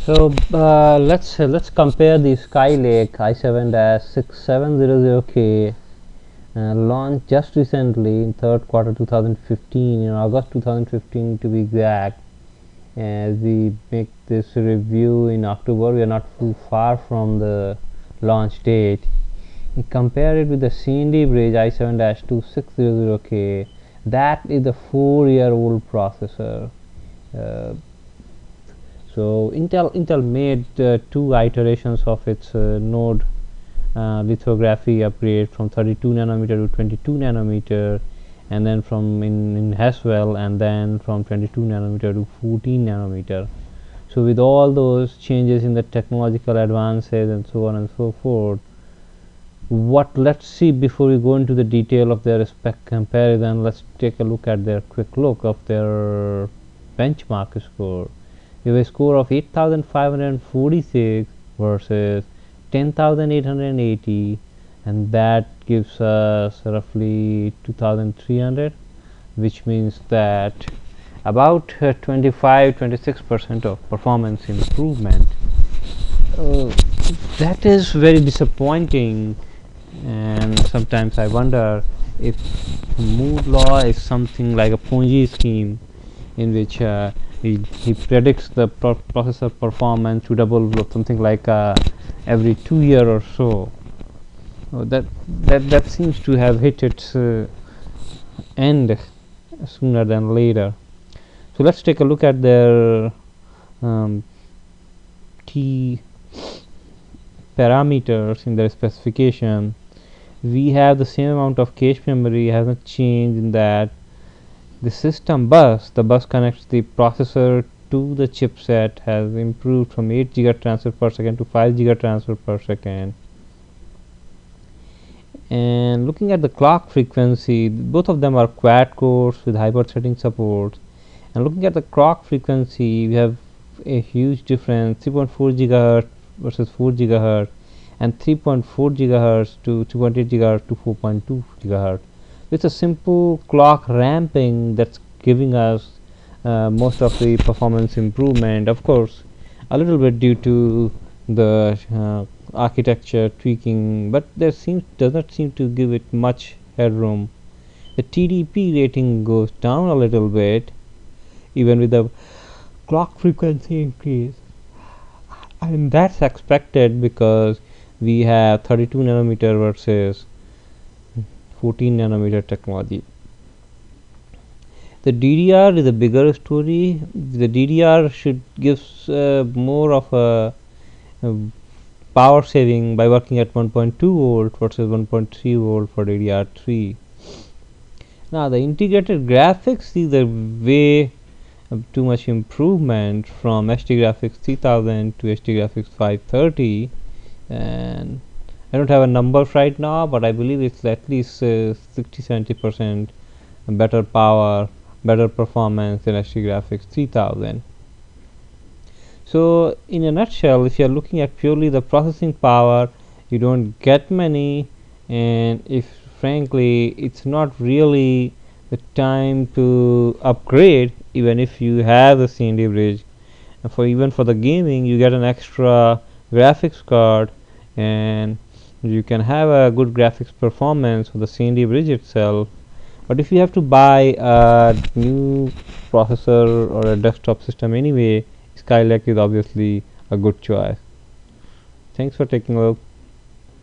Let's compare the Skylake i7-6700K launched just recently in third quarter 2015, in August 2015 to be exact. As we make this review in October, we are not too far from the launch date. We compare it with the CND Bridge i7-2600K. That is the 4-year-old processor. Uh, so Intel made 2 iterations of its node lithography upgrade from 32 nanometer to 22 nanometer, and then from in Haswell, and then from 22 nanometer to 14 nanometer. So with all those changes in the technological advances and so on and so forth, let's see, before we go into the detail of their spec comparison, let's take a look at their quick look of their benchmark score. We have a score of 8546 versus 10,880, and that gives us roughly 2,300, which means that about 25-26% of performance improvement. That is very disappointing, and sometimes I wonder if Moore's law is something like a Ponzi scheme, in which he predicts the processor performance to double something like every 2 years or so. That seems to have hit its end sooner than later. So let's take a look at their key parameters in their specification. We have the same amount of cache memory, hasn't changed in that. The system bus, the bus connects the processor to the chipset, has improved from 8 giga transfer per second to 5 giga transfer per second. And looking at the clock frequency, both of them are quad cores with hyper-threading support. And looking at the clock frequency, we have a huge difference: 3.4 gigahertz versus 4 gigahertz, and 3.4 gigahertz to 2.8 gigahertz to 4.2 gigahertz. It's a simple clock ramping that's giving us most of the performance improvement. Of course, a little bit due to the architecture tweaking, but does not seem to give it much headroom. The TDP rating goes down a little bit, even with the clock frequency increase, and that's expected because we have 32 nanometer versus 14 nanometer technology. The DDR is a bigger story. The DDR should give more of a power saving by working at 1.2 volt versus 1.3 volt for DDR3. Now the integrated graphics is a way too much improvement from HD Graphics 3000 to HD Graphics 530, and I don't have a number right now, but I believe it's at least 60-70% better power, better performance than HD Graphics 3000. So in a nutshell, if you are looking at purely the processing power, you don't get many, and if frankly it's not really the time to upgrade, even if you have the CND bridge. And even for the gaming, you get an extra graphics card, and you can have a good graphics performance for the CND bridge itself. But if you have to buy a new processor or a desktop system anyway, Skylake is obviously a good choice. Thanks for taking a look.